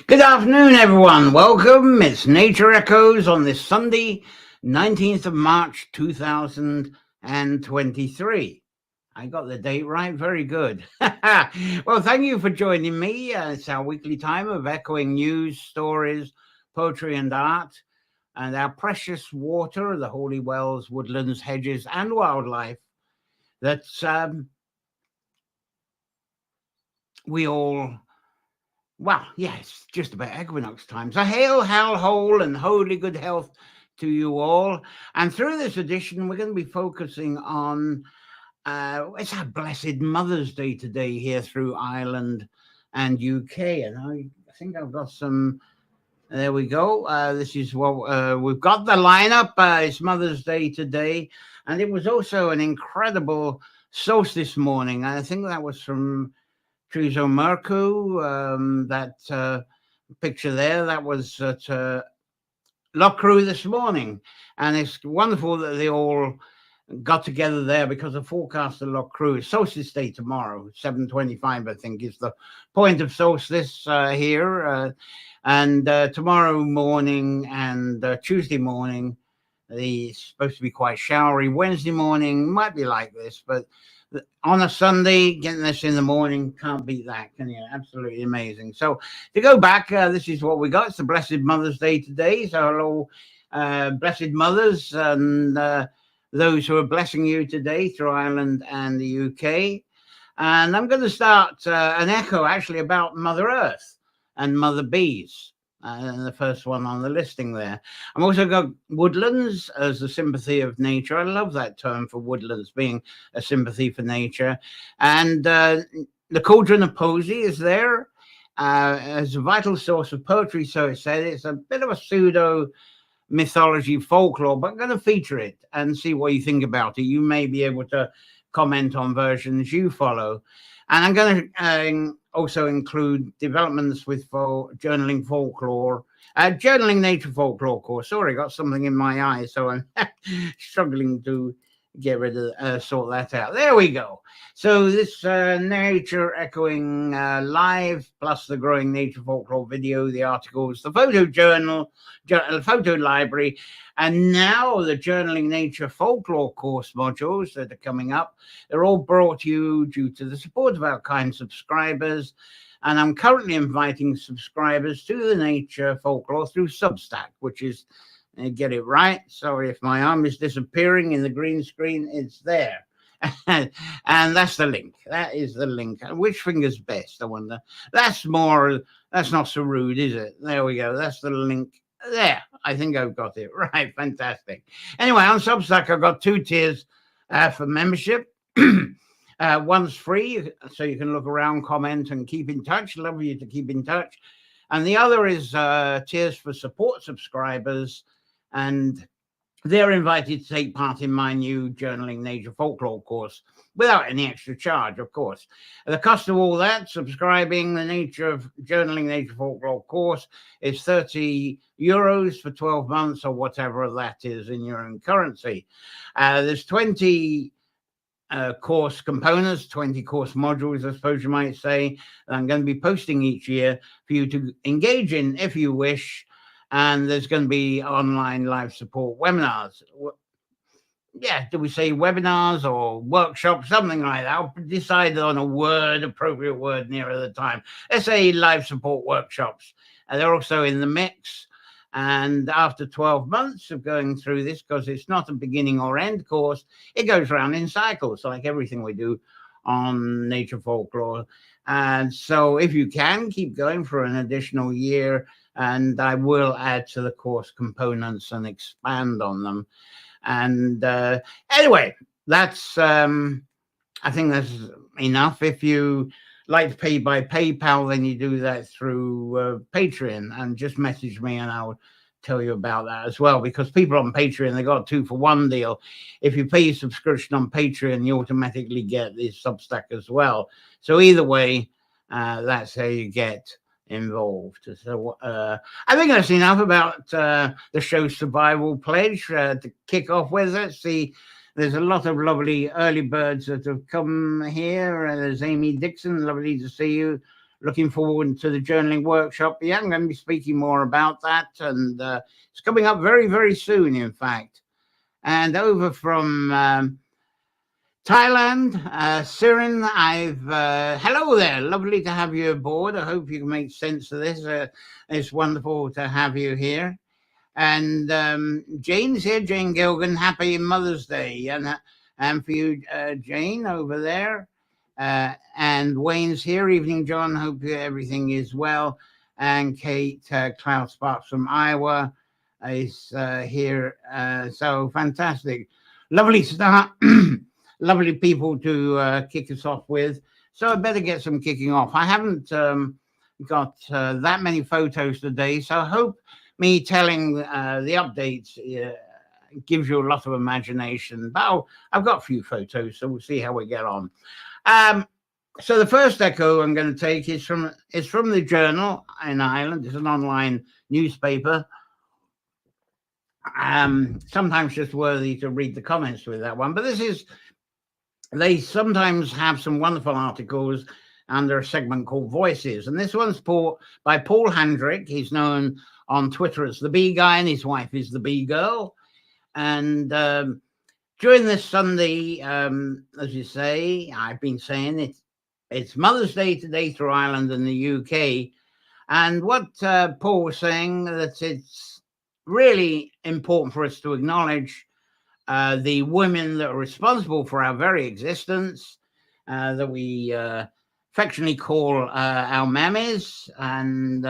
Good afternoon, everyone. Welcome. It's Nature Echoes on this Sunday, 19th of March, 2023. I got the date right. Very good. Well, thank you for joining me. It's our weekly time of echoing news, stories, poetry, and art, and our precious water, the holy wells, woodlands, hedges, and wildlife that we all... Well, yes, just about equinox time. So hail, hail, whole, and holy good health to you all. And through this edition, we're going to be focusing on, it's our blessed Mother's Day today here through Ireland and UK. And I think I've got some, there we go. This is what we've got the lineup. It's Mother's Day today. And it was also an incredible solstice morning. I think that was from Trizo Mercu, that picture there, that was at Loughcrew this morning. And it's wonderful that they all got together there because the forecast of Loughcrew is solstice day tomorrow, 7:25, I think, is the point of solstice here. And tomorrow morning and Tuesday morning, it's supposed to be quite showery. Wednesday morning might be like this, but on a Sunday, getting this in the morning, can't beat that, can you? Absolutely amazing. So to go back, this is what we got. It's the Blessed Mother's Day today. So hello, blessed mothers and those who are blessing you today through Ireland and the UK. And I'm going to start an echo actually about Mother Earth and Mother Bees. The first one on the listing there. I've also got woodlands as the sympathy of nature. I love that term for woodlands being a sympathy for nature. And the cauldron of poesy is there as a vital source of poetry, so it said. It's a bit of a pseudo mythology folklore, but I'm going to feature it and see what you think about it. You may be able to comment on versions you follow. And I'm going to also include developments with journaling folklore, journaling nature folklore course. Sorry, got something in my eye, so I'm struggling to get rid of, sort that out. There we go. So this nature echoing live, plus the growing nature folklore video, the articles, the photo journal, photo library, and now the journaling nature folklore course modules that are coming up. They're all brought to you due to the support of our kind subscribers. And I'm currently inviting subscribers to the nature folklore through Substack, which is, get it right. Sorry if my arm is disappearing in the green screen. It's there. And that's the link. That is the link. Which finger's best, I wonder? That's not so rude, is it? There we go. That's the link. There. I think I've got it. Right. Fantastic. Anyway, on Substack, I've got 2 tiers for membership. One's free, so you can look around, comment, and keep in touch. Love you to keep in touch. And the other is tiers for support subscribers, and they're invited to take part in my new journaling nature folklore course without any extra charge, of course. The cost of all that, subscribing the journaling nature folklore course, is €30 for 12 months or whatever that is in your own currency. There's 20 course components, 20 course modules, I suppose you might say, that I'm going to be posting each year for you to engage in if you wish. And there's going to be online live support webinars. Yeah, do we say webinars or workshops, something like that? I'll decide on a appropriate word nearer the time. Let's say live support workshops. They're also in the mix. And after 12 months of going through this, because it's not a beginning or end course, it goes around in cycles, like everything we do on nature folklore. And so if you can, keep going for an additional year, and I will add to the course components and expand on them. And anyway, that's, I think that's enough. If you like to pay by PayPal, then you do that through Patreon, and just message me and I'll tell you about that as well, because people on Patreon, they got a 2-for-1 deal. If you pay your subscription on Patreon, you automatically get this Substack as well. So either way, that's how you get involved. So I think that's enough about the show Survival Pledge to kick off with it. See, there's a lot of lovely early birds that have come here. There's Amy Dixon, lovely to see you. looking forward to the journaling workshop. Yeah, I'm going to be speaking more about that, and it's coming up very, very soon, in fact. And over from Thailand, Sirin, hello there. Lovely to have you aboard. I hope you can make sense of this. It's wonderful to have you here. And Jane's here, Jane Gilgan. Happy Mother's Day, and for you, Jane, over there. And Wayne's here. Evening, John. Hope everything is well. And Kate Klaus Sparks from Iowa is here. So fantastic. Lovely start. Lovely people to kick us off with. So I better get some kicking off. I haven't got that many photos today, so I hope me telling the updates gives you a lot of imagination. But I've got a few photos, so we'll see how we get on. So the first echo I'm going to take is from the Journal in Ireland. It's an online newspaper. Sometimes just worthy to read the comments with that one. But they sometimes have some wonderful articles under a segment called Voices. And this one's by Paul Handrick. He's known on Twitter as the Bee Guy, and his wife is the Bee Girl. And during this Sunday, as you say, I've been saying it's Mother's Day today through Ireland and the UK. And what Paul was saying, that it's really important for us to acknowledge the women that are responsible for our very existence, that we affectionately call our mammies. And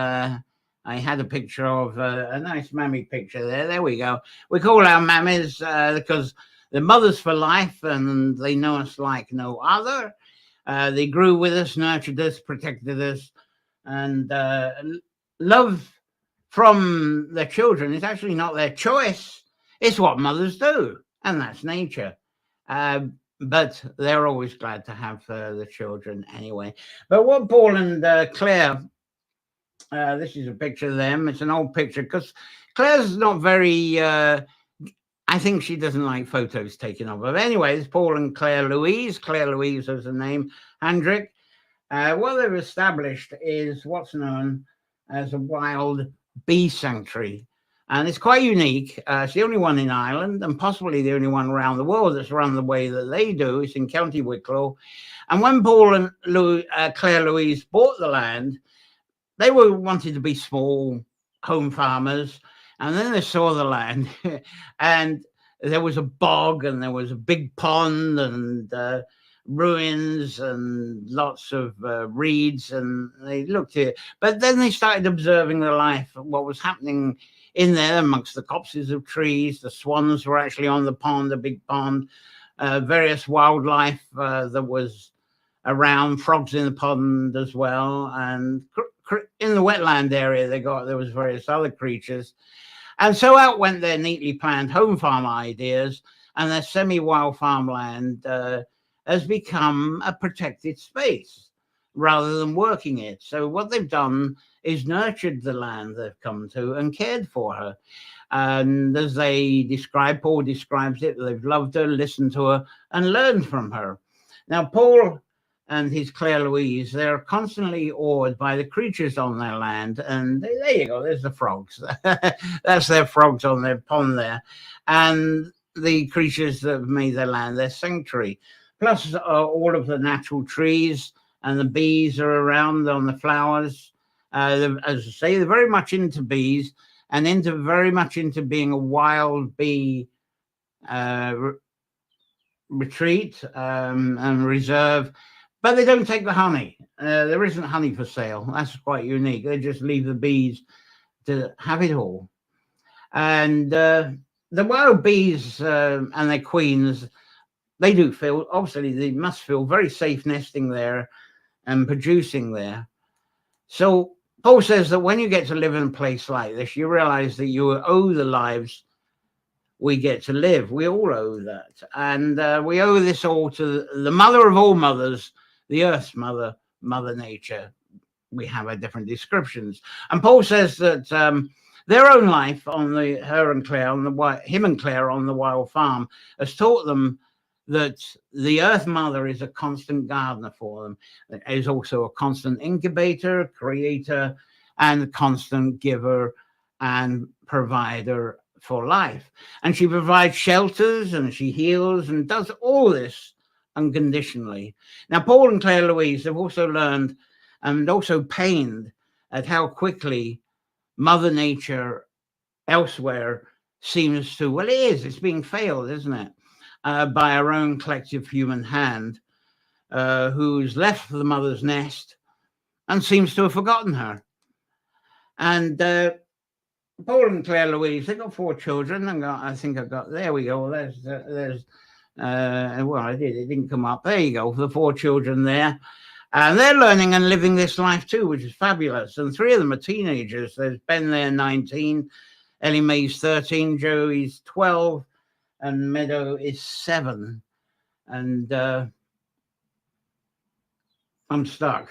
I had a picture of a nice mammy picture there. There we go. We call our mammies because they're mothers for life, and they know us like no other. They grew with us, nurtured us, protected us, and love from their children is actually not their choice. It's what mothers do, and that's nature. But they're always glad to have the children anyway. But what Paul and Claire, this is a picture of them. It's an old picture because Claire's not very, I think she doesn't like photos taken of her. Anyway, it's Paul and Claire Louise. Claire Louise is the name, Handrick. What they've established is what's known as a wild bee sanctuary. And it's quite unique. It's the only one in Ireland, and possibly the only one around the world that's run the way that they do. It's in County Wicklow. And when Paul and Claire Louise bought the land, they wanted to be small home farmers. And then they saw the land, and there was a bog, and there was a big pond, and ruins, and lots of reeds, and they looked at it. But then they started observing the life of what was happening in there amongst the copses of trees. The swans were actually on the pond, a big pond, various wildlife that was around, frogs in the pond as well, and in the wetland area there was various other creatures. And so out went their neatly planned home farm ideas, and their semi-wild farmland has become a protected space rather than working it. So what they've done is nurtured the land they've come to and cared for her. And as Paul describes it, they've loved her, listened to her, and learned from her. Now, Paul and his Claire Louise, they're constantly awed by the creatures on their land. And there you go, there's the frogs. That's their frogs on their pond there. And the creatures that have made their land their sanctuary. Plus all of the natural trees, and the bees are around on the flowers. As I say, they're very much into bees, and very much into being a wild bee retreat and reserve. But they don't take the honey. There isn't honey for sale. That's quite unique. They just leave the bees to have it all. And the wild bees and their queens, they must feel very safe nesting there and producing there. So Paul says that when you get to live in a place like this, you realize that you owe the lives we get to live. We all owe that. And we owe this all to the mother of all mothers, the Earth's mother, Mother Nature. We have our different descriptions. And Paul says that their own life him and Claire on the wild farm has taught them that the Earth Mother is a constant gardener for them, is also a constant incubator, creator, and constant giver and provider for life. And she provides shelters and she heals and does all this unconditionally. Now, Paul and Claire Louise have also learned and also pained at how quickly Mother Nature elsewhere seems to, well, it's being failed, isn't it? By our own collective human hand, who's left the mother's nest and seems to have forgotten her. And Paul and Claire Louise, they've got 4 children. I think I've got, there we go. There's well, it didn't come up. There you go, the 4 children there. And they're learning and living this life too, which is fabulous. And 3 of them are teenagers. There's Ben there, 19, Ellie Mae's 13, Joey's 12, and Meadow is 7. And I'm stuck.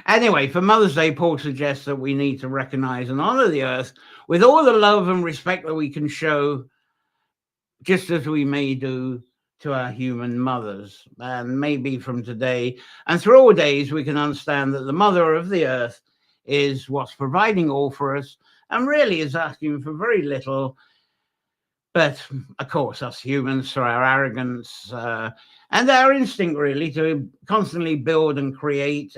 Anyway, for Mother's Day, Paul suggests that we need to recognize and honor the earth with all the love and respect that we can show, just as we may do to our human mothers. And maybe from today and through all days, we can understand that the mother of the earth is what's providing all for us and really is asking for very little. But of course, us humans, through our arrogance and our instinct really to constantly build and create,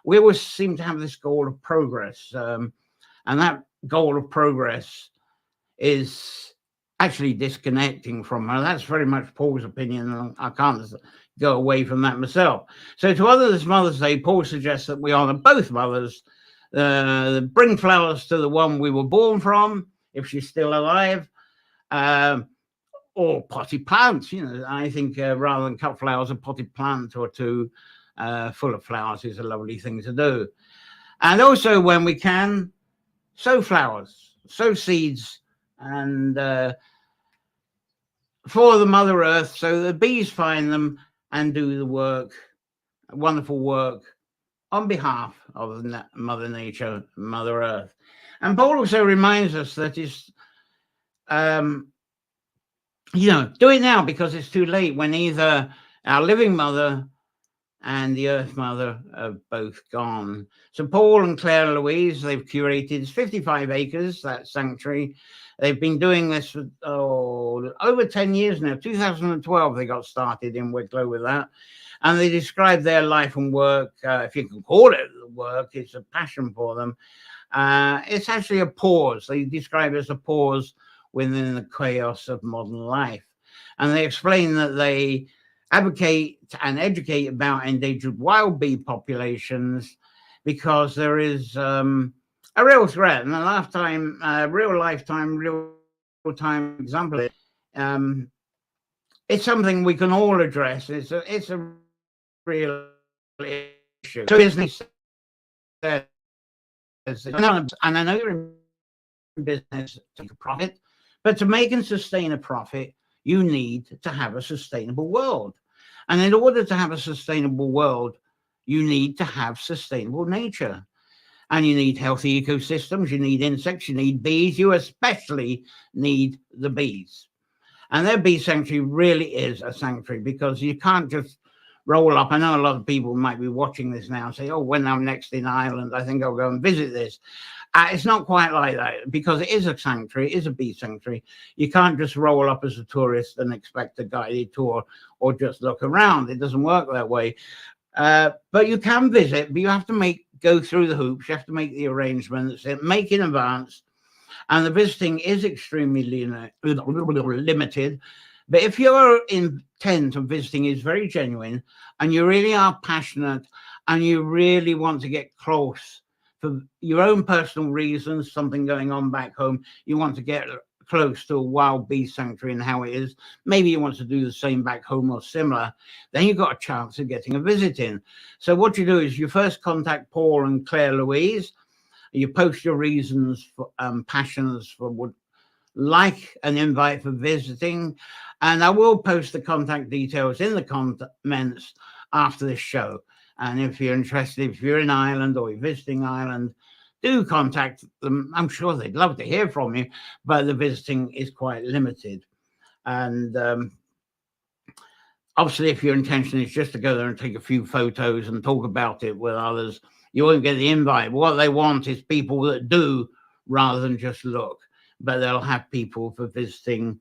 we always seem to have this goal of progress. And that goal of progress is actually disconnecting from her. That's very much Paul's opinion, and I can't go away from that myself. So to honor this Mother's Day, Paul suggests that we honor both mothers, bring flowers to the one we were born from, if she's still alive, or potted plants. I think rather than cut flowers, a potted plant or 2 full of flowers is a lovely thing to do. And also, when we can, sow flowers, sow seeds, and for the Mother Earth, so the bees find them and do the work, wonderful work, on behalf of Mother Nature, Mother Earth. And Paul also reminds us that it's, do it now because it's too late, when either our living mother and the Earth Mother are both gone. So Paul and Claire Louise, they've curated 55 acres, that sanctuary. They've been doing this for over 10 years now. 2012, they got started in Wicklow with that. And they describe their life and work, if you can call it work, it's a passion for them. It's actually a pause. They describe it as a pause within the chaos of modern life. And they explain that they advocate and educate about endangered wild bee populations because there is a real threat, and a real-time example. It's something we can all address. It's a real issue. So business says, and I know you're in business to take a profit, but to make and sustain a profit, you need to have a sustainable world. And in order to have a sustainable world, you need to have sustainable nature. And you need healthy ecosystems, you need insects, you need bees, you especially need the bees. And their bee sanctuary really is a sanctuary, because you can't just roll up. I know a lot of people might be watching this now and say, oh, when I'm next in Ireland, I think I'll go and visit this. It's not quite like that, because it is a sanctuary, it is a bee sanctuary. You can't just roll up as a tourist and expect a guided tour or just look around. It doesn't work that way. But you can visit, but you have to go through the hoops. You have to make the arrangements, make in advance. And the visiting is extremely limited. But if your intent of visiting is very genuine and you really are passionate and you really want to get close for your own personal reasons, something going on back home, you want to get close to a wild bee sanctuary and how it is, maybe you want to do the same back home or similar, then you've got a chance of getting a visit in. So what you do is you first contact Paul and Claire Louise. You post your reasons for passions for would like an invite for visiting, and I will post the contact details in the comments after this show. And if you're interested, if you're in Ireland or you're visiting Ireland, do contact them. I'm sure they'd love to hear from you, but the visiting is quite limited. And Obviously, if your intention is just to go there and take a few photos and talk about it with others, you won't get the invite. What they want is people that do rather than just look. But they'll have people for visiting,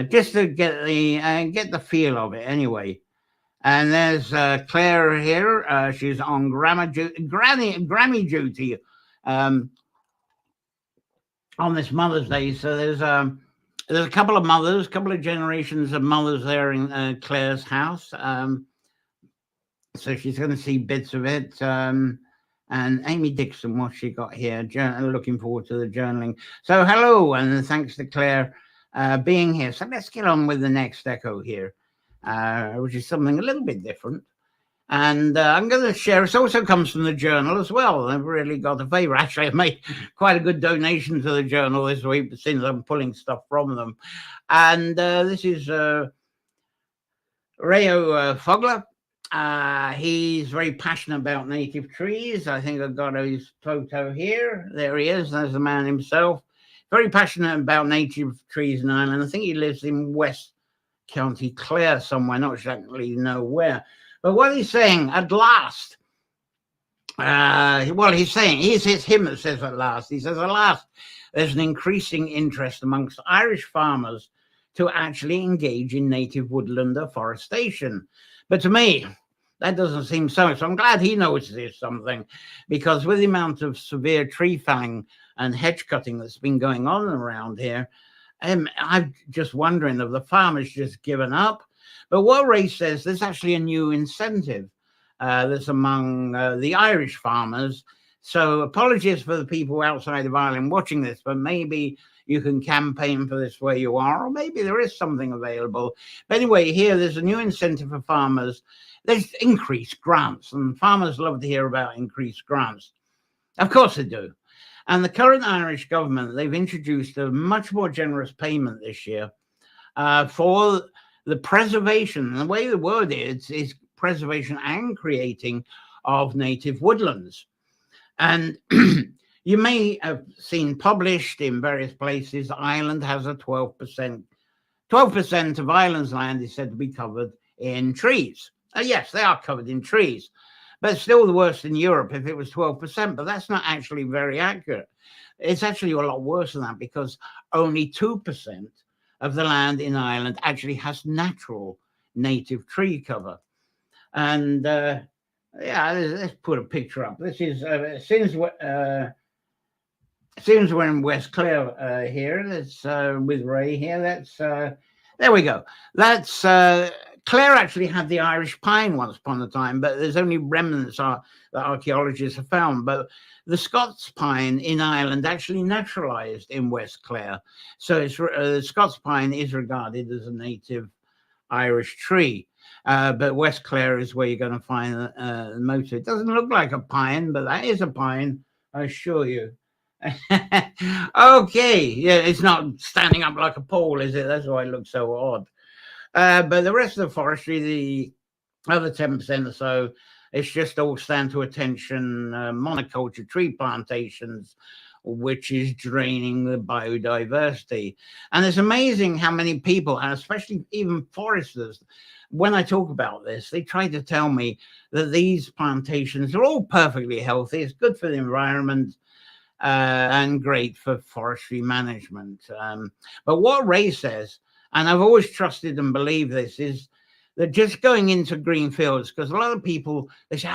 just to get the feel of it anyway. And there's Claire here. She's on Grammy duty um, on this Mother's Day. So there's a couple of mothers, couple of generations of mothers there in Claire's house. So she's going to see bits of it. And Amy Dixon, what she got here? Looking forward to the journaling. So hello, and thanks to Claire being here. So let's get on with the next echo here, which is something a little bit different. And I'm going to share. It also comes from the journal as well. I've really got a favor. Actually, I've made quite a good donation to the journal this week since I'm pulling stuff from them. And this is Rayo Fogler. He's very passionate about native trees. I think I've got his photo here. There he is. There's the man himself. Very passionate about native trees in Ireland. I think he lives in West County Clare somewhere, not exactly know where. But what he's saying, at last, he's saying, it's him that says at last. He says, at last, there's an increasing interest amongst Irish farmers to actually engage in native woodland afforestation. But to me, that doesn't seem so. So I'm glad he notices something, because with the amount of severe tree felling and hedge cutting that's been going on around here, I'm just wondering if the farmers just given up. But what Ray says, there's actually a new incentive that's among the Irish farmers. So apologies for the people outside of Ireland watching this, but maybe you can campaign for this where you are, or maybe there is something available. But anyway, here there's a new incentive for farmers. There's increased grants, and farmers love to hear about increased grants. Of course they do. And the current Irish government, they've introduced a much more generous payment this year for the preservation. And the way the word is preservation and creating of native woodlands. And you may have seen published in various places, Ireland has a 12%. 12% of Ireland's land is said to be covered in trees. Yes, they are covered in trees, but it's still the worst in Europe if it was 12%, but that's not actually very accurate. It's actually a lot worse than that, because only 2% of the land in Ireland actually has natural native tree cover. And let's put a picture up. This is since we're in West Clare here. That's with Ray here. That's there we go. That's Clare actually had the Irish pine once upon a time, but there's only remnants that archaeologists have found. But the Scots pine in Ireland actually naturalized in West Clare. So the Scots pine is regarded as a native Irish tree. But West Clare is where you're going to find most of it. It doesn't look like a pine, but that is a pine, I assure you. Okay, yeah, it's not standing up like a pole, is it? That's why it looks so odd. But the rest of the forestry, the other 10% or so, it's just all stand to attention monoculture tree plantations, which is draining the biodiversity. And it's amazing how many people, and especially even foresters, when I talk about this, they try to tell me that these plantations are all perfectly healthy. It's good for the environment and great for forestry management. But what Ray says, and I've always trusted and believed this, is that just going into green fields, because a lot of people, they say,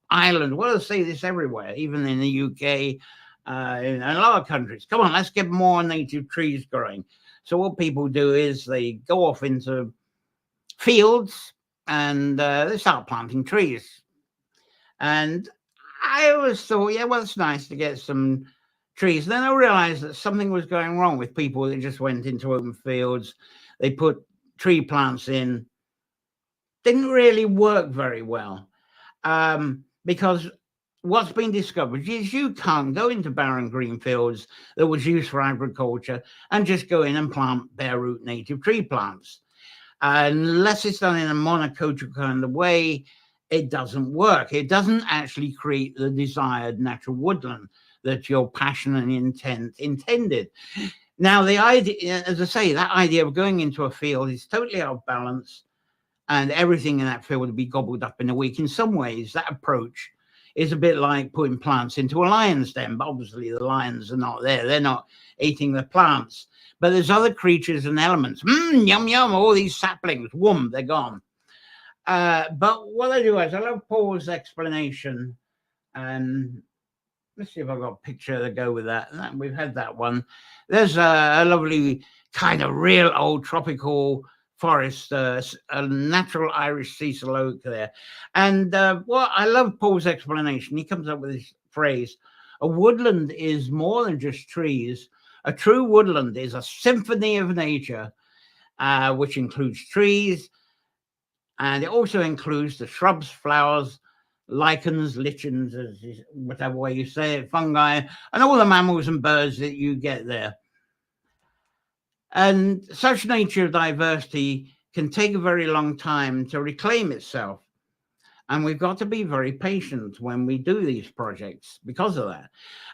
Ireland, well, they say this everywhere, even in the UK, in a lot of countries. Come on, let's get more native trees growing. So what people do is they go off into fields and they start planting trees. And I always thought, yeah, well, it's nice to get some trees. Then I realized that something was going wrong with people that just went into open fields. They put tree plants in. Didn't really work very well because what's been discovered is you can't go into barren green fields that was used for agriculture and just go in and plant bare root native tree plants. Unless it's done in a monoculture kind of way, it doesn't work. It doesn't actually create the desired natural woodland that your passion and intent intended. Now, the idea, as I say, that idea of going into a field is totally out of balance. and everything in that field would be gobbled up in a week. In some ways, that approach is a bit like putting plants into a lion's den, but obviously the lions are not there. They're not eating the plants. But there's other creatures and elements. Yum, yum, all these saplings, whoom, they're gone. But what I do is I love Paul's explanation. And let's see if I've got a picture to go with that. We've had that one. There's a lovely kind of real old tropical forest, a natural Irish cecil oak there. And I love Paul's explanation. He comes up with this phrase: a woodland is more than just trees. A true woodland is a symphony of nature, which includes trees, and it also includes the shrubs, flowers, lichens, lichens, whatever way you say it, fungi, and all the mammals and birds that you get there. And such nature diversity can take a very long time to reclaim itself. And we've got to be very patient when we do these projects because of that,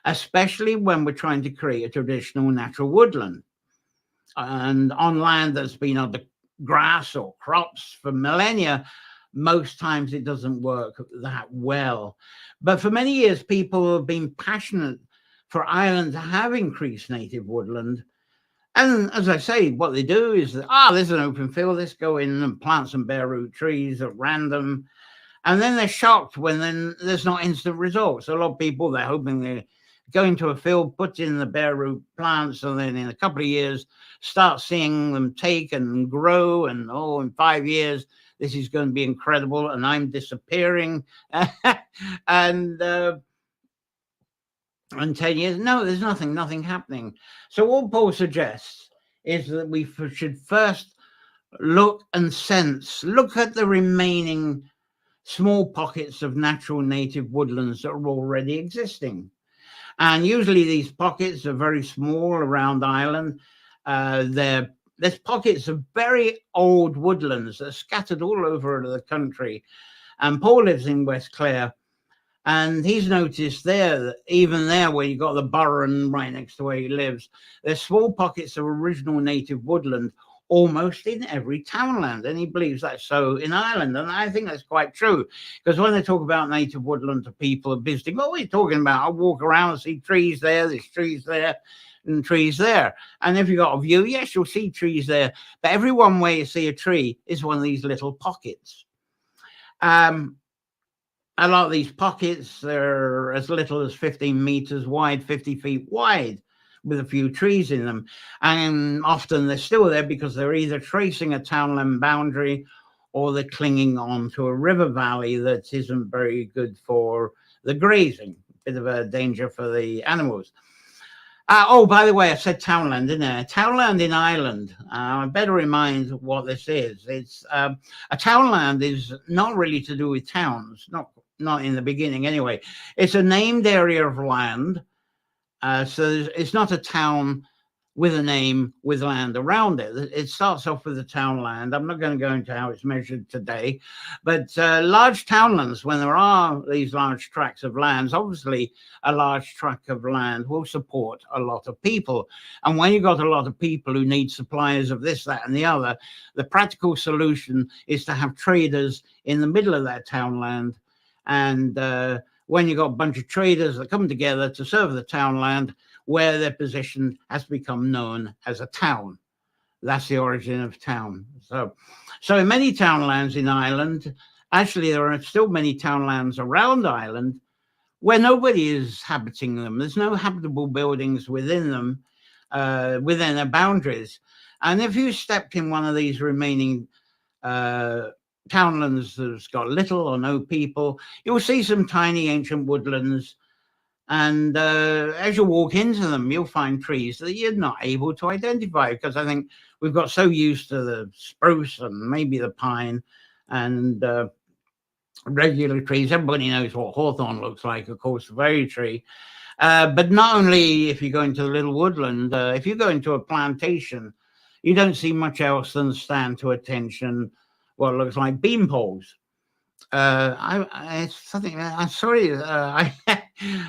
especially when we're trying to create a traditional natural woodland. And on land that's been under grass or crops for millennia, most times it doesn't work that well. But for many years, people have been passionate for Ireland to have increased native woodland. And as I say, what they do is that, there's an open field, let's go in and plant some bare root trees at random. And then they're shocked when then there's not instant results. A lot of people, they're hoping they go into a field, put in the bare root plants, and then in a couple of years, start seeing them take and grow. And in 5 years, this is going to be incredible, and I'm disappearing. And 10 years, no, there's nothing happening. So what Paul suggests is that we should first look at the remaining small pockets of natural native woodlands that are already existing. And usually these pockets are very small around Ireland. There's pockets of very old woodlands that are scattered all over the country. And Paul lives in West Clare. And he's noticed there that even there, where you got the Burren right next to where he lives, there's small pockets of original native woodland almost in every townland. And he believes that's so in Ireland. And I think that's quite true. Because when they talk about native woodland to people visiting, what are you talking about? I walk around and see trees there, there's trees there, and trees there. And if you've got a view, yes, you'll see trees there. But every one way you see a tree is one of these little pockets. A lot of these pockets, they're as little as 15 meters wide, 50 feet wide, with a few trees in them. And often they're still there because they're either tracing a townland boundary or they're clinging on to a river valley that isn't very good for the grazing. Bit of a danger for the animals. By the way, I said townland, didn't I? Townland in Ireland. I better remind what this is. It's a townland is not really to do with towns, not in the beginning anyway. It's a named area of land. So it's not a town with a name with land around it. It starts off with the townland. I'm not going to go into how it's measured today, but large townlands, when there are these large tracts of lands, obviously a large tract of land will support a lot of people. And when you've got a lot of people who need supplies of this, that, and the other, the practical solution is to have traders in the middle of that townland. And when you've got a bunch of traders that come together to serve the townland, where their position has become known as a town. That's the origin of town. So in many townlands in Ireland, actually there are still many townlands around Ireland where nobody is habiting them. There's no habitable buildings within them, within their boundaries. And if you stepped in one of these remaining townlands that's got little or no people, you'll see some tiny ancient woodlands. And as you walk into them, you'll find trees that you're not able to identify, because I think we've got so used to the spruce and maybe the pine and regular trees. Everybody knows what hawthorn looks like, of course, the very tree. But not only if you go into the little woodland, if you go into a plantation, you don't see much else than stand to attention what looks like bean poles. I'm sorry.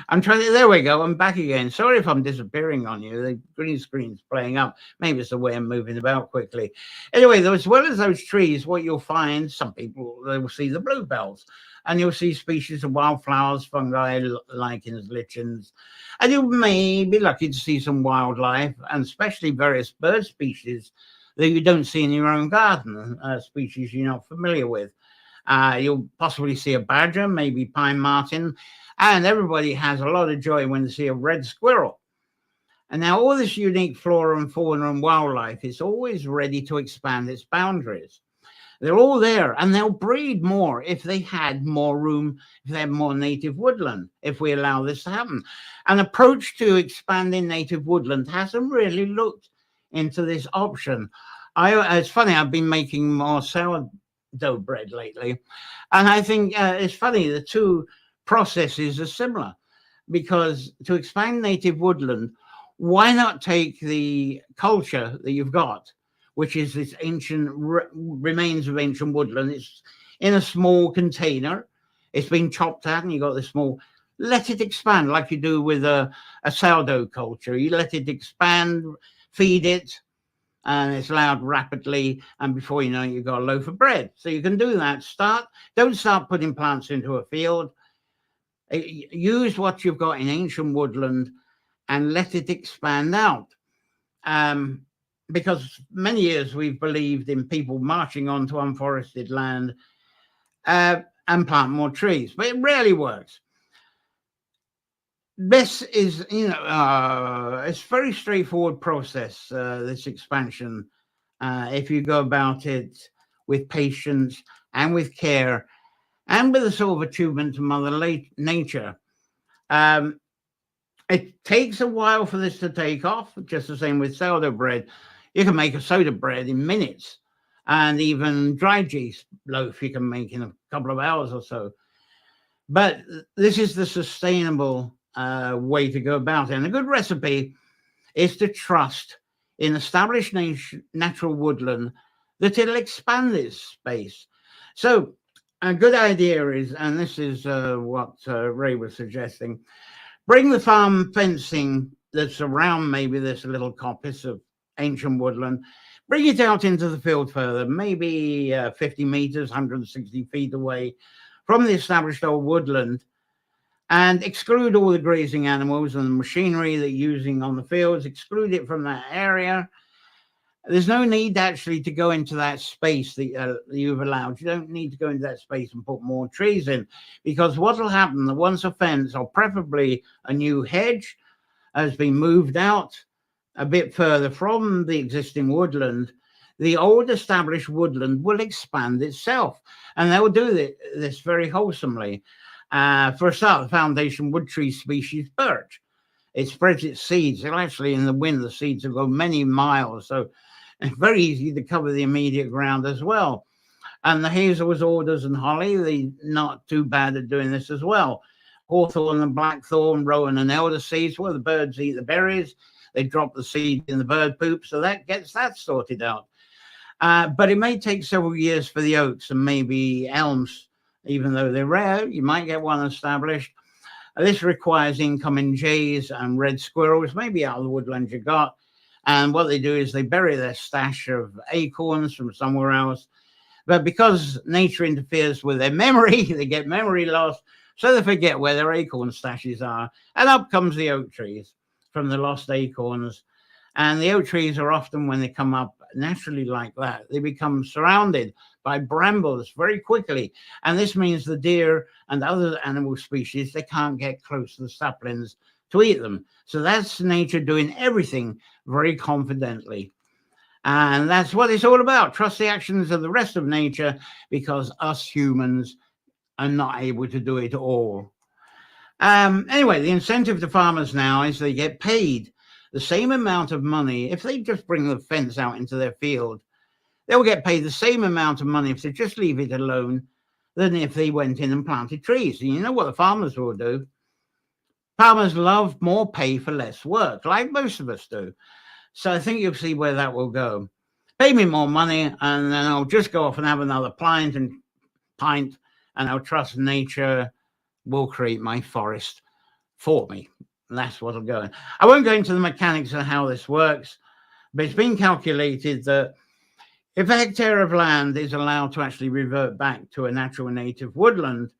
I'm trying to, there we go. I'm back again. Sorry if I'm disappearing on you. The green screen's playing up. Maybe it's the way I'm moving about quickly. Anyway, though, as well as those trees, what you'll find, some people, they will see the bluebells, and you'll see species of wildflowers, fungi, lichens, lichens, and you may be lucky to see some wildlife, and especially various bird species that you don't see in your own garden, species you're not familiar with. You'll possibly see a badger, maybe pine marten, and everybody has a lot of joy when they see a red squirrel. And now all this unique flora and fauna and wildlife is always ready to expand its boundaries. They're all there, and they'll breed more if they had more room, if they had more native woodland, if we allow this to happen. An approach to expanding native woodland hasn't really looked into this option. It's funny, I've been making more sourdough bread lately, and I think it's funny, the two processes are similar, because to expand native woodland, why not take the culture that you've got, which is this ancient remains of ancient woodland? It's in a small container. It's been chopped out, and you got this small. Let it expand like you do with a sourdough culture. You let it expand, feed it, and it's allowed rapidly. And before you know it, you've got a loaf of bread. So you can do that. Don't start putting plants into a field. Use what you've got in ancient woodland and let it expand out. Because many years we've believed in people marching onto unforested land and plant more trees, but it rarely works. This is, it's a very straightforward process, this expansion, if you go about it with patience and with care and with a sort of attunement to Mother Nature. It takes a while for this to take off, just the same with sourdough bread. You can make a soda bread in minutes, and even dry yeast loaf you can make in a couple of hours or so. But this is the sustainable way to go about it. And a good recipe is to trust in established natural woodland that it'll expand this space. So a good idea is, and this is what Ray was suggesting, bring the farm fencing that's around maybe this little coppice of ancient woodland, bring it out into the field further, maybe 50 meters, 160 feet away from the established old woodland, and exclude all the grazing animals and the machinery that you're using on the fields, exclude it from that area. There's no need actually to go into that space that you've allowed. You don't need to go into that space and put more trees in, because what will happen, that once a fence, or preferably a new hedge, has been moved out a bit further from the existing woodland, the old established woodland will expand itself, and they will do this very wholesomely. For a start, the foundation wood tree species, birch, it spreads its seeds. It'll actually, in the wind, the seeds will go many miles, so it's very easy to cover the immediate ground as well. And the hazels, alders, and holly, they're not too bad at doing this as well. Hawthorn and blackthorn, rowan and elder seeds, well, the birds eat the berries, they drop the seed in the bird poop, so that gets that sorted out. But it may take several years for the oaks and maybe elms, even though they're rare. You might get one established. This requires incoming jays and red squirrels, maybe out of the woodland you got. And what they do is they bury their stash of acorns from somewhere else. But because nature interferes with their memory, they get memory loss, so they forget where their acorn stashes are. And up comes the oak trees from the lost acorns. And the oak trees are often, when they come up naturally like that, they become surrounded by brambles very quickly. And this means the deer and other animal species, they can't get close to the saplings to eat them. So that's nature doing everything very confidently. And that's what it's all about. Trust the actions of the rest of nature, because us humans are not able to do it all. Anyway, the incentive to farmers now is they get paid the same amount of money. If they just bring the fence out into their field, they'll get paid the same amount of money if they just leave it alone than if they went in and planted trees. And you know what the farmers will do? Farmers love more pay for less work, like most of us do. So I think you'll see where that will go. Pay me more money, and then I'll just go off and have another pint, and I'll trust nature will create my forest for me. That's what'll go. I won't go into the mechanics of how this works, but it's been calculated that if a hectare of land is allowed to actually revert back to a natural native woodland,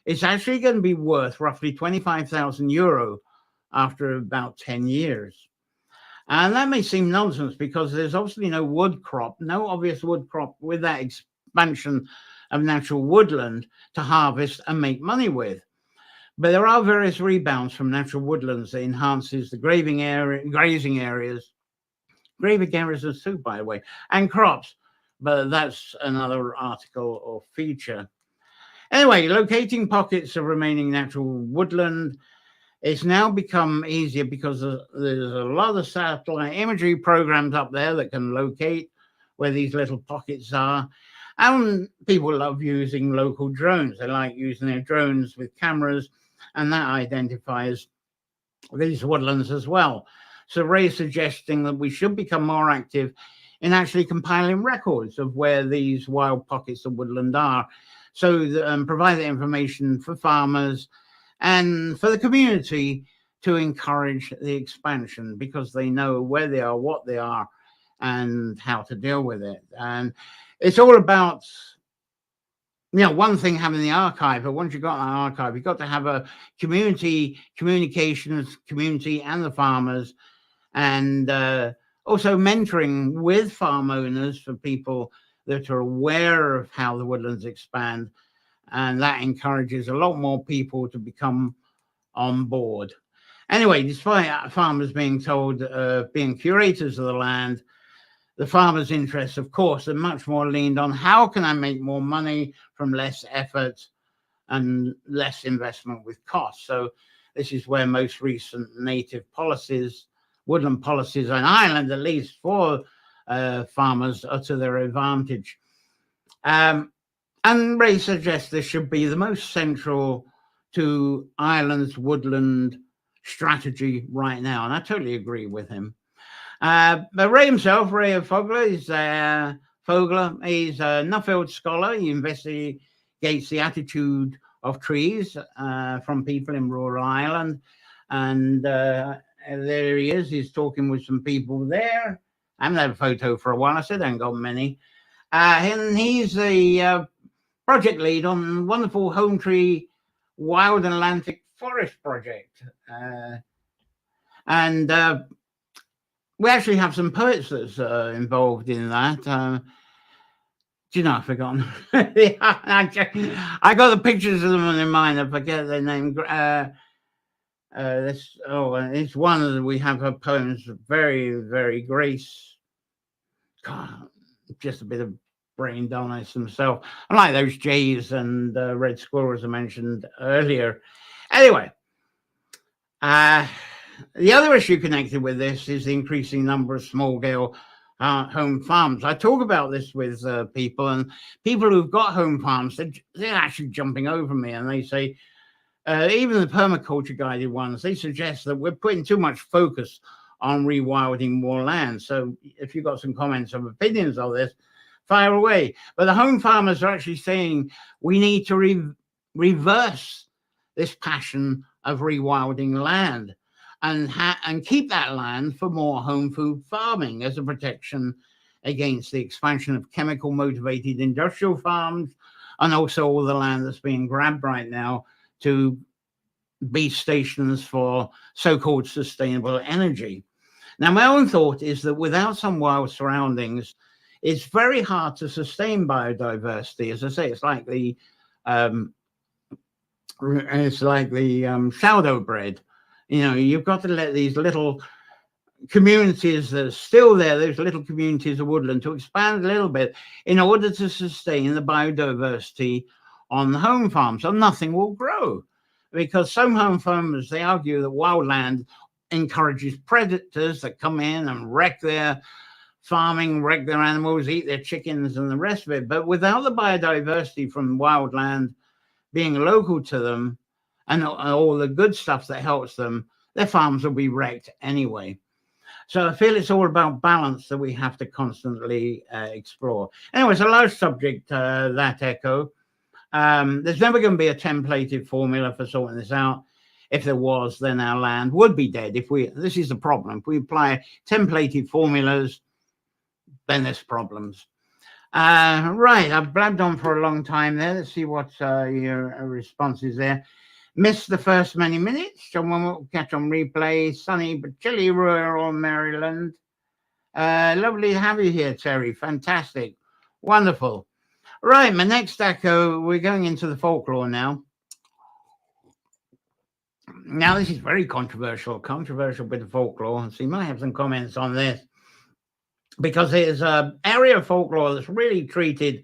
it's actually going to be worth roughly €25,000 after about 10 years. And that may seem nonsense because there's obviously no wood crop, no obvious wood crop with that expansion of natural woodland to harvest and make money with. But there are various rebounds from natural woodlands that enhances the grazing areas too, by the way, and crops. But that's another article or feature. Anyway, locating pockets of remaining natural woodland, it's now become easier because there's a lot of satellite imagery programs up there that can locate where these little pockets are. And people love using local drones. They like using their drones with cameras, and that identifies these woodlands as well. So Ray's suggesting that we should become more active in actually compiling records of where these wild pockets of woodland are. So provide the information for farmers and for the community to encourage the expansion because they know where they are, what they are, and how to deal with it. And it's all about, one thing having the archive, but once you've got an archive, you've got to have a community communications community and the farmers, and also mentoring with farm owners for people that are aware of how the woodlands expand. And that encourages a lot more people to become on board. Anyway, despite farmers being told, being curators of the land, the farmers' interests, of course, are much more leaned on how can I make more money from less effort and less investment with costs. So this is where most recent native policies, woodland policies on Ireland, at least for farmers, are to their advantage. And Ray suggests this should be the most central to Ireland's woodland strategy right now. And I totally agree with him. But Ray himself, Ray of Folklore, he's a Nuffield scholar. He investigates the attitude of trees from people in rural Ireland. And there he is. He's talking with some people there. I haven't had a photo for a while. I said I haven't got many. And he's the project lead on wonderful Home Tree Wild Atlantic Forest project. And we actually have some poets that's involved in that. Do you know, I've forgotten. I got the pictures of them in mind. I forget their name. It's one of we have her poems, very, very Grace. God, just a bit of brain dullness himself. I like those jays and red squirrels I mentioned earlier. Anyway, the other issue connected with this is the increasing number of small-scale home farms. I talk about this with people, and people who've got home farms, they're actually jumping over me, and they say, even the permaculture guided ones, they suggest that we're putting too much focus on rewilding more land. So if you've got some comments or opinions on this, fire away. But the home farmers are actually saying we need to reverse this passion of rewilding land and keep that land for more home food farming as a protection against the expansion of chemical motivated industrial farms, and also all the land that's being grabbed right now to be stations for so-called sustainable energy. Now, my own thought is that without some wild surroundings, it's very hard to sustain biodiversity. As I say, it's like the sourdough bread. You've got to let these little communities that are still there, those little communities of woodland, to expand a little bit in order to sustain the biodiversity on the home farms, or nothing will grow. Because some home farmers, they argue that wildland encourages predators that come in and wreck their farming, wreck their animals, eat their chickens and the rest of it. But without the biodiversity from wildland being local to them and all the good stuff that helps them, their farms will be wrecked anyway. So I feel it's all about balance that we have to constantly explore. Anyway, it's a large subject, that echo. There's never going to be a templated formula for sorting this out. if there was, then our land would be dead. This is the problem. If we apply templated formulas, then there's problems. Right, I've blabbed on for a long time there. Let's see what your response is there. Missed the first many minutes. Someone will catch on replay. Sunny but chilly rural Maryland. Lovely to have you here, Terry. Fantastic. Wonderful. Right, my next echo, we're going into the folklore now. Now, this is very controversial bit of folklore. So you might have some comments on this, because there's an area of folklore that's really treated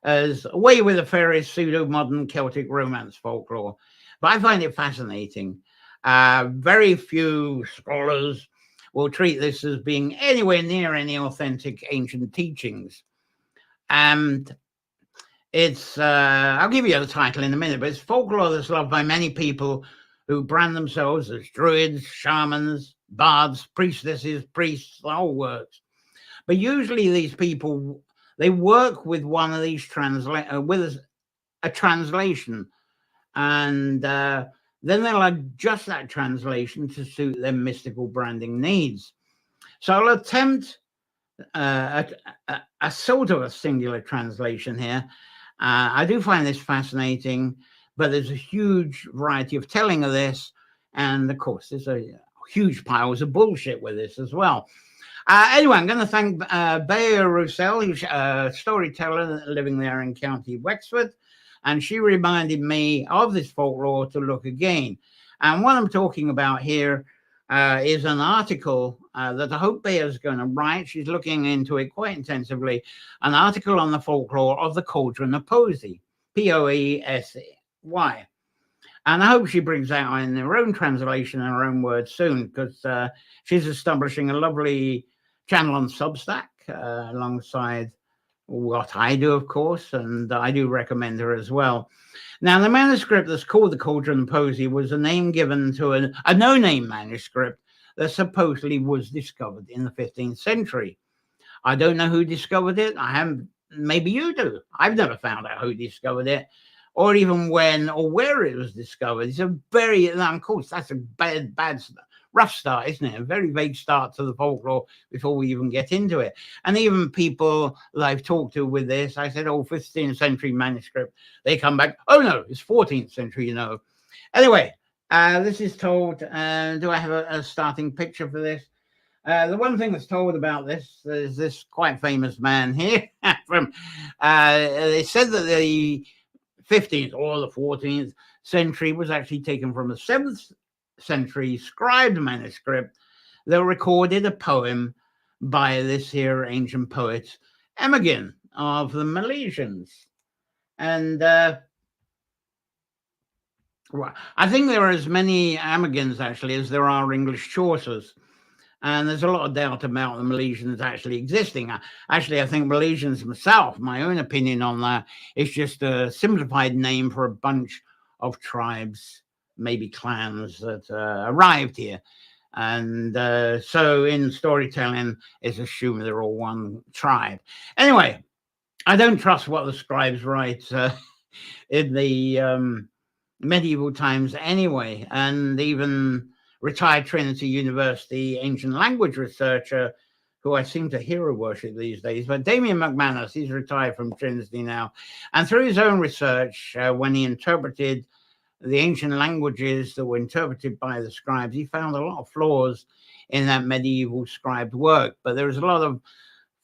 as away with the fairies, pseudo-modern Celtic romance folklore. But I find it fascinating. Very few scholars will treat this as being anywhere near any authentic ancient teachings. And it's, I'll give you the title in a minute, but it's folklore that's loved by many people who brand themselves as druids, shamans, bards, priestesses, priests, the whole works. But usually these people, they work with one of these with a translation, and then they'll adjust that translation to suit their mystical branding needs. So I'll attempt a sort of a singular translation here. I do find this fascinating, but there's a huge variety of telling of this, and of course there's a huge piles of bullshit with this as well. Anyway, I'm going to thank Bea Roussel, who's a storyteller living there in County Wexford, and she reminded me of this folklore to look again. And what I'm talking about here is an article that I hope Bea is going to write. She's looking into it quite intensively. An article on the folklore of the Cauldron of Poesy, Poesy. And I hope she brings that out in her own translation and her own words soon, because she's establishing a lovely channel on Substack alongside what I do, of course, and I do recommend her as well. Now, the manuscript that's called the Cauldron of Poesy was a name given to a no-name manuscript that supposedly was discovered in the 15th century. I don't know who discovered it. Maybe you do. I've never found out who discovered it, or even when or where it was discovered. It's a very, of course, that's a rough start, isn't it? A very vague start to the folklore before we even get into it. And even people that I've talked to with this, I said, 15th century manuscript. They come back, oh no, it's 14th century, you know. Anyway, this is told, do I have a starting picture for this? The one thing that's told about this is this quite famous man here. They said that the 15th or the 14th century was actually taken from a 7th century scribed manuscript that recorded a poem by this here ancient poet Imogen of the Milesians. And I think there are as many Imogens actually as there are English Chaucers, and there's a lot of doubt about the Milesians actually existing. Actually, I think Milesians myself, my own opinion on that, is just a simplified name for a bunch of tribes, maybe clans that arrived here. And so in storytelling, it's assumed they're all one tribe. Anyway, I don't trust what the scribes write in the medieval times anyway. And even retired Trinity University ancient language researcher, who I seem to hero worship these days, but Damien McManus, he's retired from Trinity now. And through his own research, when he interpreted the ancient languages that were interpreted by the scribes, he found a lot of flaws in that medieval scribed work. But there's a lot of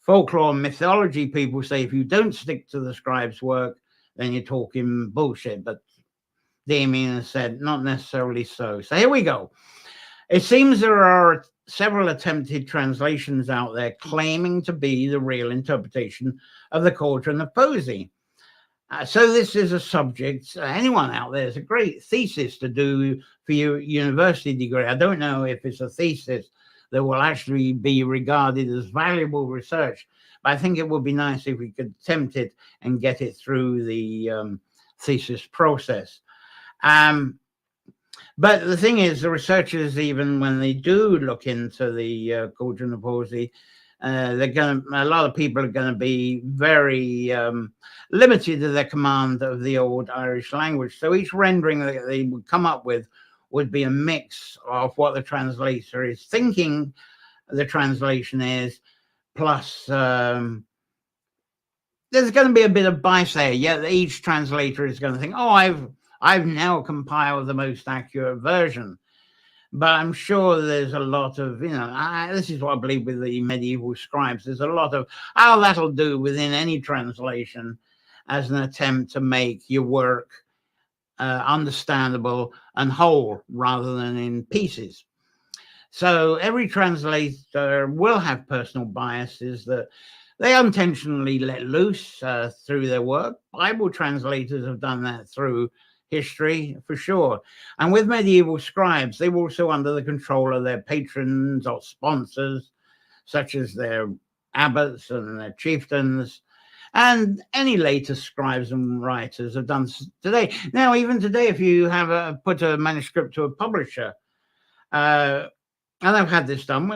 folklore and mythology people say if you don't stick to the scribes' work, then you're talking bullshit. But Damien said not necessarily so. So here we go. It seems there are several attempted translations out there claiming to be the real interpretation of the Cauldron of Poesy. So this is a subject, anyone out there, is a great thesis to do for your university degree. I don't know if it's a thesis that will actually be regarded as valuable research, but I think it would be nice if we could attempt it and get it through the thesis process. But the thing is, the researchers, even when they do look into the Cauldron of Poesy, a lot of people are going to be very limited to their command of the old Irish language. So each rendering that they would come up with would be a mix of what the translator is thinking the translation is, plus there's going to be a bit of bias there. Yeah, each translator is going to think, oh, I've now compiled the most accurate version. But I'm sure there's a lot of, this is what I believe with the medieval scribes. There's a lot of, oh, that'll do within any translation as an attempt to make your work understandable and whole rather than in pieces. So every translator will have personal biases that they unintentionally let loose through their work. Bible translators have done that through history, for sure. And with medieval scribes, they were also under the control of their patrons or sponsors, such as their abbots and their chieftains, and any later scribes and writers have done today. Now, even today, if you have put a manuscript to a publisher, and I've had this done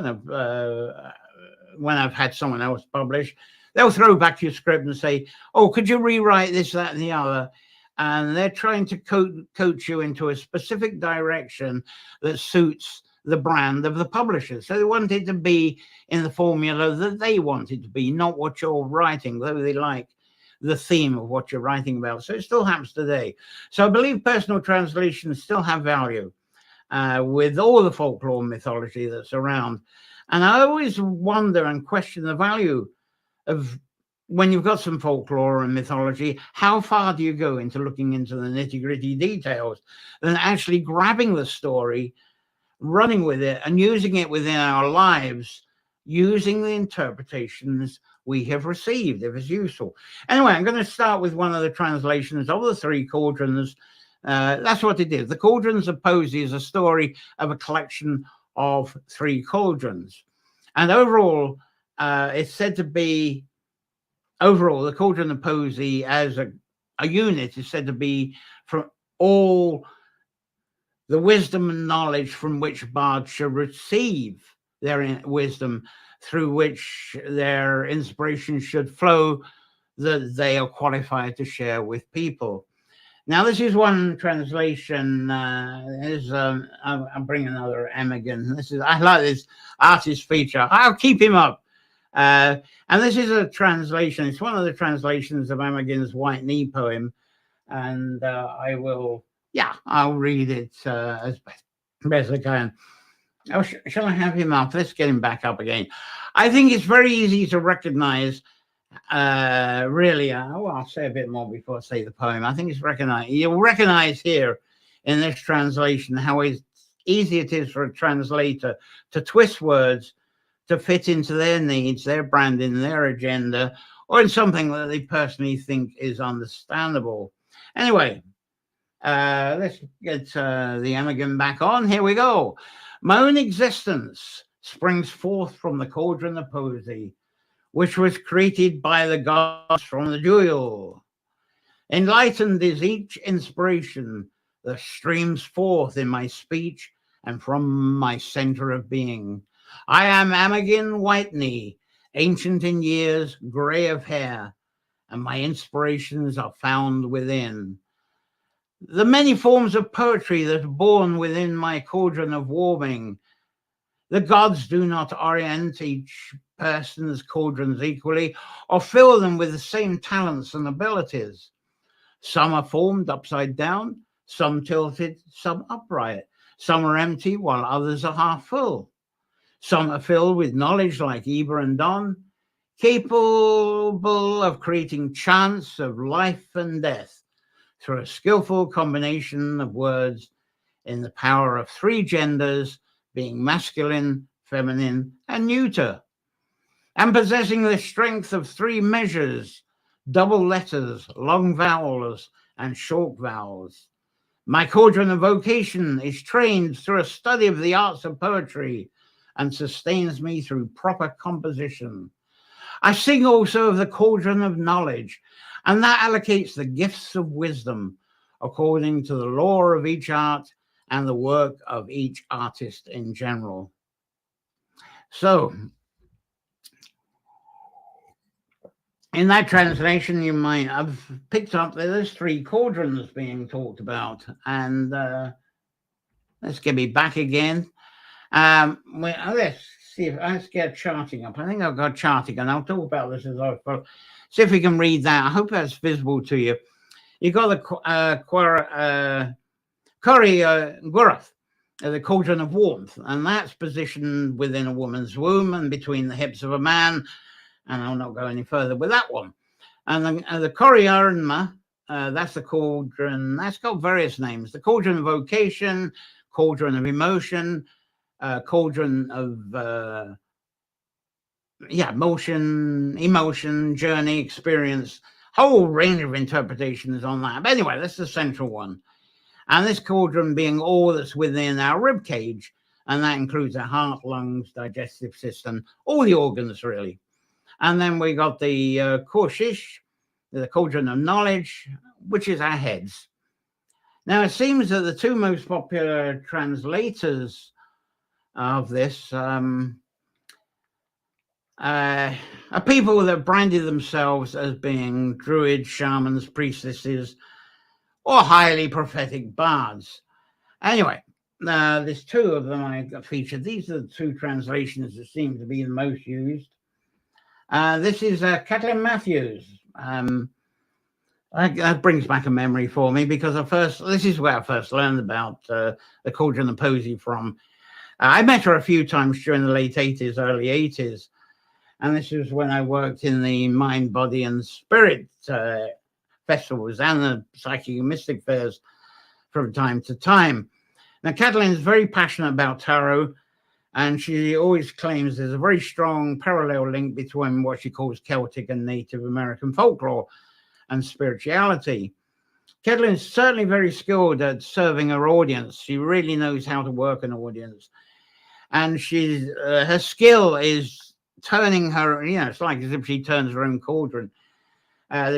when I've had someone else publish, they'll throw back your script and say, oh, could you rewrite this, that, and the other? And they're trying to coach you into a specific direction that suits the brand of the publisher. So they want it to be in the formula that they want it to be, not what you're writing, though they like the theme of what you're writing about. So it still happens today. So I believe personal translations still have value with all the folklore mythology that's around. And I always wonder and question the value of, when you've got some folklore and mythology, how far do you go into looking into the nitty-gritty details than actually grabbing the story, running with it, and using it within our lives, using the interpretations we have received, if it's useful. Anyway, I'm going to start with one of the translations of the Three Cauldrons. That's what it is. The Cauldrons of Poesy is a story of a collection of three cauldrons. And overall, it's said to be, the Cauldron of Poesy as a unit is said to be from all the wisdom and knowledge from which bards should receive their wisdom, through which their inspiration should flow, that they are qualified to share with people. Now, this is one translation. I'll bring another Emigan. I like this artist feature. I'll keep him up. And this is a translation. It's one of the translations of Emigan's White Knee poem. And I'll read it as best I can. Oh, shall I have him up? Let's get him back up again. I think it's very easy to recognize, I'll say a bit more before I say the poem. I think you'll recognize here in this translation how easy it is for a translator to twist words to fit into their needs, their branding, their agenda, or in something that they personally think is understandable. Anyway, let's get the Emigan back on. Here we go. My own existence springs forth from the cauldron of poesy, which was created by the gods from the jewel. Enlightened is each inspiration that streams forth in my speech and from my center of being. I am Emigan Whiteknee, ancient in years, gray of hair, and my inspirations are found within. The many forms of poetry that are born within my cauldron of warming. The gods do not orient each person's cauldrons equally or fill them with the same talents and abilities. Some are formed upside down, some tilted, some upright. Some are empty while others are half full. Some are filled with knowledge like Eber and Don, capable of creating chants of life and death through a skillful combination of words in the power of three genders, being masculine, feminine, and neuter, and possessing the strength of three measures, double letters, long vowels, and short vowels. My cauldron of vocation is trained through a study of the arts of poetry and sustains me through proper composition. I sing also of the cauldron of knowledge, and that allocates the gifts of wisdom according to the law of each art and the work of each artist in general. So, in that translation, you might have picked up that there's three cauldrons being talked about, and Let's get me back again. Let's see if let's get charting up. I think I've got charting, and I'll talk about this as I follow. See if we can read that. I hope that's visible to you. You got the Kori Gurath, the cauldron of warmth, and that's positioned within a woman's womb and between the hips of a man. And I'll not go any further with that one. And the Kori Arunma, that's the cauldron. That's got various names: the cauldron of vocation, cauldron of emotion, cauldron of motion, emotion, journey, experience. Whole range of interpretations on that. But anyway, that's the central one. And this cauldron being all that's within our rib cage, and that includes our heart, lungs, digestive system, all the organs really. And then we got the Korshish, the cauldron of knowledge, which is our heads. Now it seems that the two most popular translators of this are people that branded themselves as being druids, shamans, priestesses, or highly prophetic bards. Anyway, there's two of them I featured. These are the two translations that seem to be the most used. This is Kathleen Matthews. That brings back a memory for me because this is where I first learned about the cauldron of poesy from. I met her a few times during the late 80s, early 80s. And this was when I worked in the Mind, Body and Spirit festivals and the Psychic and Mystic fairs from time to time. Now, Kathleen is very passionate about tarot, and she always claims there's a very strong parallel link between what she calls Celtic and Native American folklore and spirituality. Kathleen is certainly very skilled at serving her audience. She really knows how to work an audience. And her skill is turning her, it's like as if she turns her own cauldron.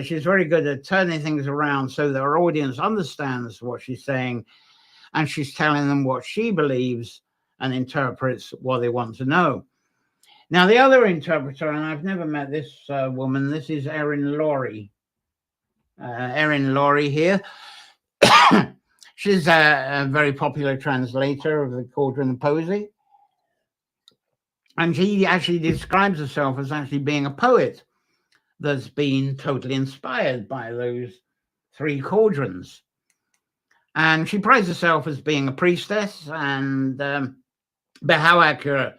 She's very good at turning things around so that her audience understands what she's saying, and she's telling them what she believes and interprets what they want to know. Now, the other interpreter, and I've never met this woman, this is Erin Laurie. Erin Laurie here. She's a very popular translator of the Cauldron of Poesy. And she actually describes herself as actually being a poet that's been totally inspired by those three cauldrons. And she prides herself as being a priestess, and but how accurate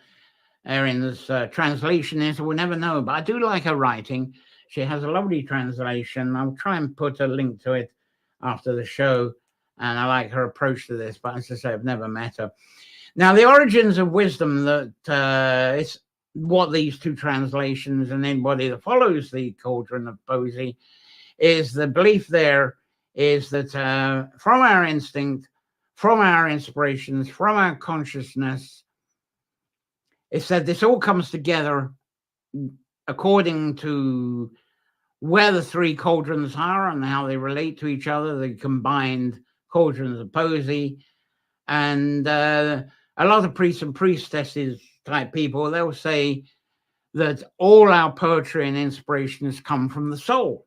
Erin's translation is, we'll never know. But I do like her writing. She has a lovely translation. I'll try and put a link to it after the show. And I like her approach to this, but as I say, I've never met her. Now, the origins of wisdom, that is what these two translations and anybody that follows the Cauldron of Poesy, is the belief there is that from our instinct, from our inspirations, from our consciousness, it's that this all comes together according to where the three cauldrons are and how they relate to each other, the combined cauldrons of poesy. And a lot of priests and priestesses type people, they'll say that all our poetry and inspirations come from the soul,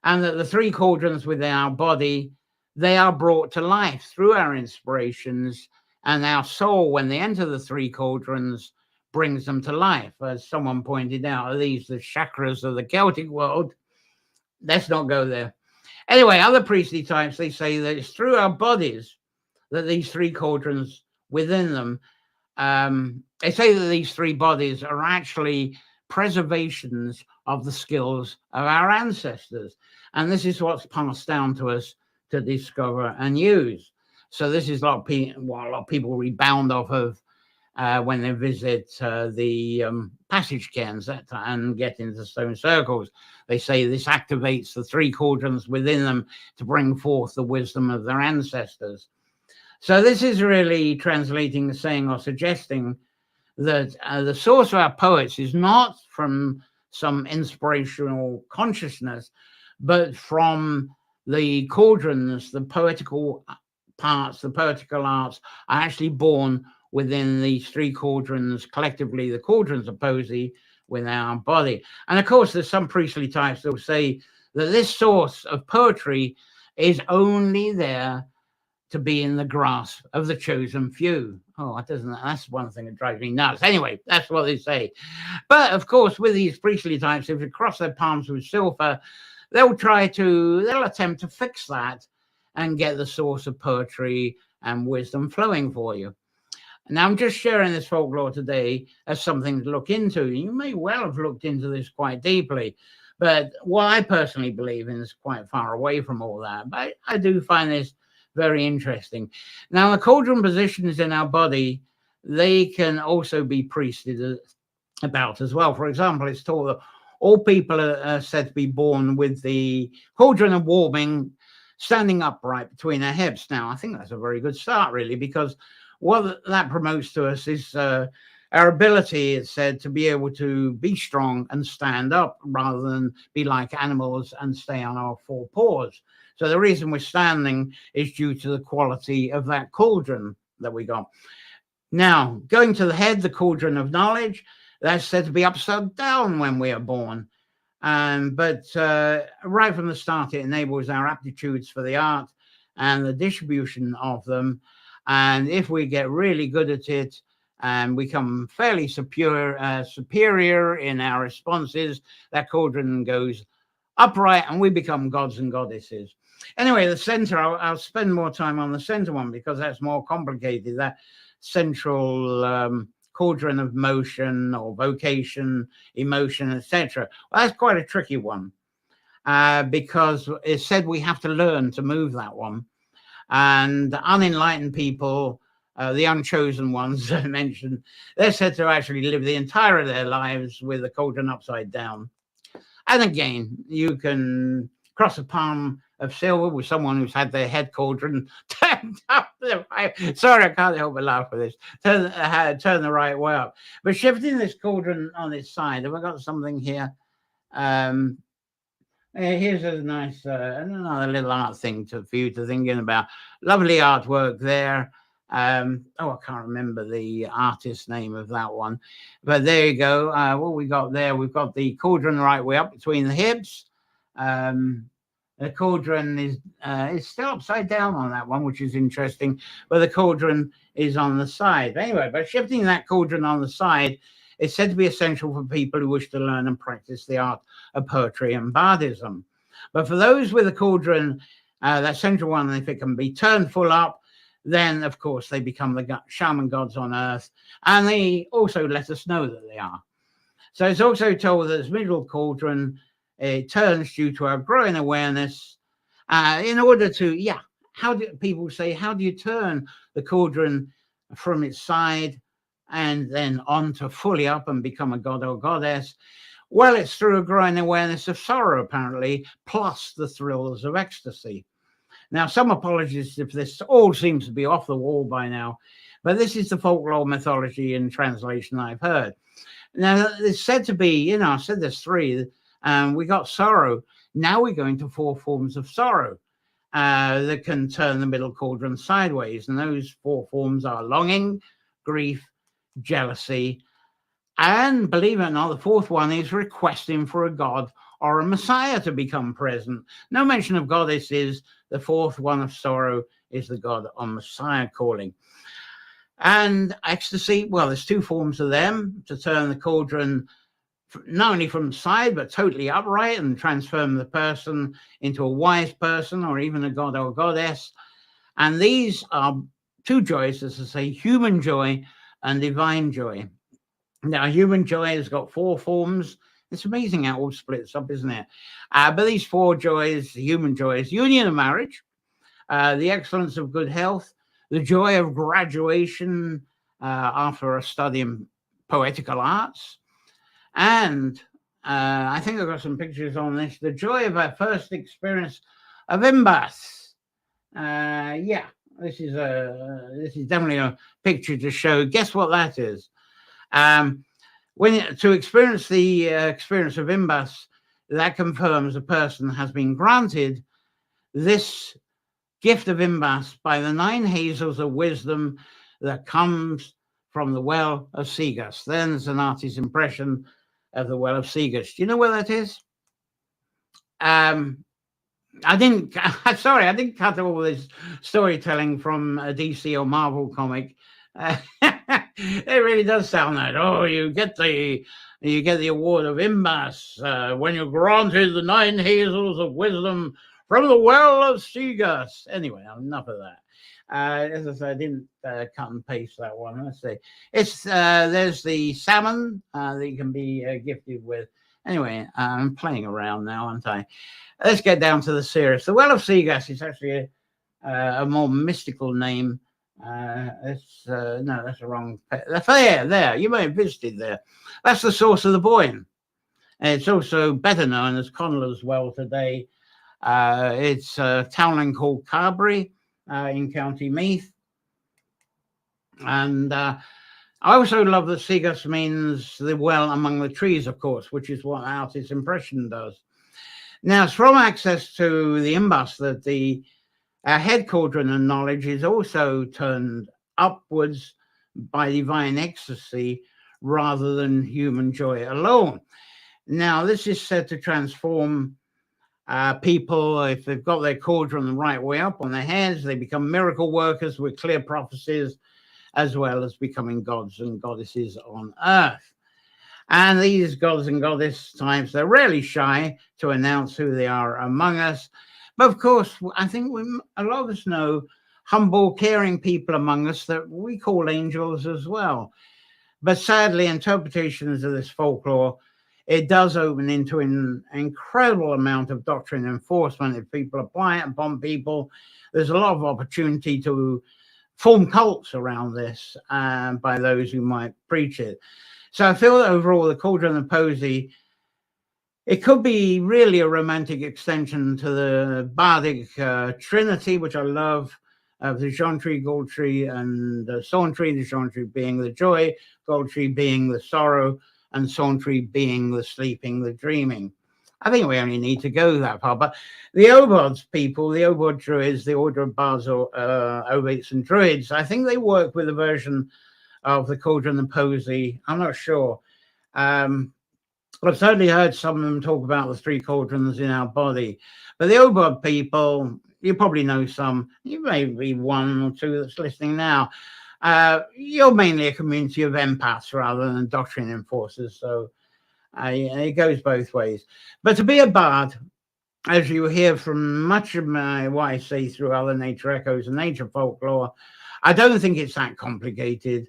and that the three cauldrons within our body, they are brought to life through our inspirations, and our soul, when they enter the three cauldrons, brings them to life. As someone pointed out, are these the chakras of the Celtic world? Let's not go there. Anyway, other priestly types, they say that it's through our bodies that these three cauldrons within them, they say that these three bodies are actually preservations of the skills of our ancestors. And this is what's passed down to us to discover and use. So this is what a lot of people rebound off of when they visit the passage cairns and get into stone circles. They say this activates the three cauldrons within them to bring forth the wisdom of their ancestors. So this is really translating, saying, or suggesting that the source of our poets is not from some inspirational consciousness, but from the cauldrons, the poetical parts, the poetical arts are actually born within these three cauldrons, collectively the cauldrons of poesy within our body. And of course, there's some priestly types that will say that this source of poetry is only there to be in the grasp of the chosen few. Oh, that's one thing that drives me nuts. Anyway, that's what they say. But of course, with these priestly types, if you cross their palms with silver, they'll attempt to fix that and get the source of poetry and wisdom flowing for you. Now, I'm just sharing this folklore today as something to look into. You may well have looked into this quite deeply, but what I personally believe in is quite far away from all that. But I do find this very interesting. Now, the cauldron positions in our body, they can also be priested about as well. For example, it's taught that all people are said to be born with the cauldron of warming standing upright between their hips. Now, I think that's a very good start, really, because what that promotes to us is our ability, it's said, to be able to be strong and stand up rather than be like animals and stay on our four paws. So the reason we're standing is due to the quality of that cauldron that we got. Now, going to the head, the cauldron of knowledge, that's said to be upside down when we are born. But right from the start, it enables our aptitudes for the art and the distribution of them. And if we get really good at it and become fairly superior in our responses, that cauldron goes upright and we become gods and goddesses. Anyway, the center, I'll spend more time on the center one because that's more complicated. That central cauldron of motion or vocation, emotion, etc. Well, that's quite a tricky one because it's said we have to learn to move that one. And unenlightened people, the unchosen ones I mentioned, they're said to actually live the entire of their lives with the cauldron upside down. And again, you can cross a palm of silver with someone who's had their head cauldron turned up. Sorry, I can't help but laugh at this. Turn the right way up. But shifting this cauldron on its side, have I got something here? Here's a nice, another little art thing for you to thinking about. Lovely artwork there. I can't remember the artist's name of that one, but there you go. What we got there, we've got the cauldron right way up between the hips. The cauldron is still upside down on that one, which is interesting, but the cauldron is on the side. Anyway, but shifting that cauldron on the side, it's said to be essential for people who wish to learn and practice the art of poetry and bardism. But for those with a cauldron, that central one, if it can be turned full up, then, of course, they become the shaman gods on earth. And they also let us know that they are. So it's also told that this middle cauldron, it turns due to our growing awareness in order to, how do people say, how do you turn the cauldron from its side and then on to fully up and become a god or goddess? Well, it's through a growing awareness of sorrow, apparently, plus the thrills of ecstasy. Now, some apologies if this all seems to be off the wall by now, but this is the folklore mythology in translation I've heard. Now, it's said to be, I said there's three, we got sorrow. Now we're going to four forms of sorrow that can turn the middle cauldron sideways. And those four forms are longing, grief, jealousy, and believe it or not, the fourth one is requesting for a god or a messiah to become present. No mention of goddesses. The fourth one of sorrow is the god or messiah calling. And ecstasy, well, there's two forms of them: to turn the cauldron not only from the side, but totally upright and transform the person into a wise person or even a god or goddess. And these are two joys, as I say, human joy and divine joy. Now, human joy has got four forms. It's amazing how it all splits up, isn't it? But these four joys, human joys: union of marriage, the excellence of good health, the joy of graduation after a study in poetical arts, and I think I've got some pictures on this, the joy of our first experience of imbas. This is definitely a picture to show. Guess what that is? To experience the experience of imbas, that confirms a person has been granted this gift of imbas by the 9 hazels of wisdom that comes from the well of Seagus. Then there's an artist's impression of the well of Seagus. Do you know where that is? I didn't. Sorry, I didn't cut all this storytelling from a DC or Marvel comic. It really does sound like, oh, you get the award of Imbas when you're granted the 9 hazels of wisdom from the well of Seagus. Anyway, enough of that. As I said, I didn't cut and paste that one. Let's see. It's there's the salmon that you can be gifted with. Anyway, I'm playing around now, aren't I? Let's get down to the serious. The Well of Seagas is actually a more mystical name. It's no, that's the wrong. There. You may have visited there. That's the source of the Boyne. It's also better known as Conneller's Well today. It's a townland called Carberry in County Meath, and I also love that Seagas means the well among the trees, of course, which is what artist's impression does. Now, it's from access to the imbus that the head cauldron of knowledge is also turned upwards by divine ecstasy rather than human joy alone. Now, this is said to transform people. If they've got their cauldron the right way up on their heads, they become miracle workers with clear prophecies, as well as becoming gods and goddesses on earth. And these gods and goddess types, they're rarely shy to announce who they are among us. But of course, I think a lot of us know humble, caring people among us that we call angels as well. But sadly, interpretations of this folklore, it does open into an incredible amount of doctrine enforcement. If people apply it upon people, there's a lot of opportunity to form cults around this by those who might preach it. So I feel that overall, the Cauldron of Posey, it could be really a romantic extension to the bardic trinity, which I love, of the Chantry, Gold Tree, and the Sawntree, the Chantry being the joy, Gold Tree being the sorrow, and Sawntree being the sleeping, the dreaming. I think we only need to go that far. But the Obods people, the Obod Druids, the Order of Bards or Obates and Druids, I think they work with a version of the Cauldron and Posey. I'm not sure. I've certainly heard some of them talk about the 3 cauldrons in our body. But the Obod people, you probably know some. You may be 1 or 2 that's listening now. You're mainly a community of empaths rather than doctrine enforcers. So it goes both ways. But to be a bard, as you hear from much of what I say through other nature echoes and nature folklore, I don't think it's that complicated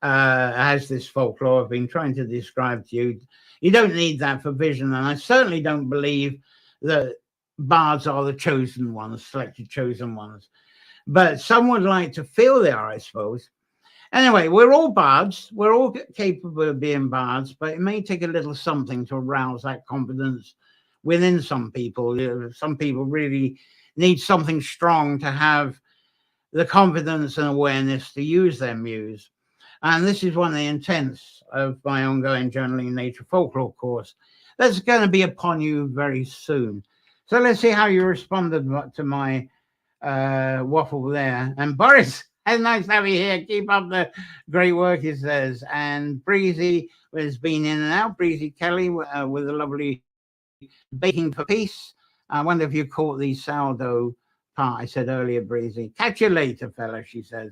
as this folklore I've been trying to describe to you. You don't need that for vision, and I certainly don't believe that bards are the chosen ones, selected chosen ones. But some would like to feel they are, I suppose. Anyway, we're all bards. We're all capable of being bards, but it may take a little something to arouse that confidence within some people. Some people really need something strong to have the confidence and awareness to use their muse. And this is one of the intents of my ongoing journaling nature folklore course that's going to be upon you very soon. So let's see how you responded to my waffle there. And Boris, it's nice to have you here. Keep up the great work, he says. And Breezy has been in and out. Breezy Kelly with a lovely baking for peace. I wonder if you caught the sourdough part I said earlier, Breezy. Catch you later, fella, she says.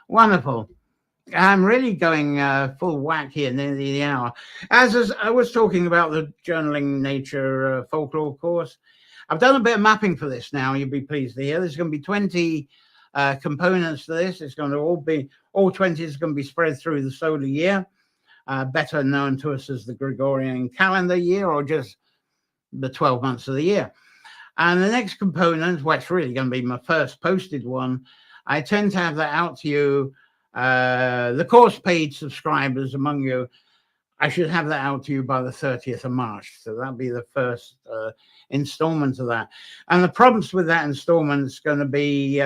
Wonderful. I'm really going full whack here, nearly the hour. As I was talking about the journaling nature folklore course, I've done a bit of mapping for this now. You'll be pleased to hear. There's going to be 20 components to this. It's going to all 20 is going to be spread through the solar year, better known to us as the Gregorian calendar year, or just the 12 months of the year. And the next component, well, it's really going to be my first posted one. I tend to have that out to you. The course paid subscribers among you, I should have that out to you by the 30th of March. So that'll be the first installment of that. And the prompts with that installment is going to be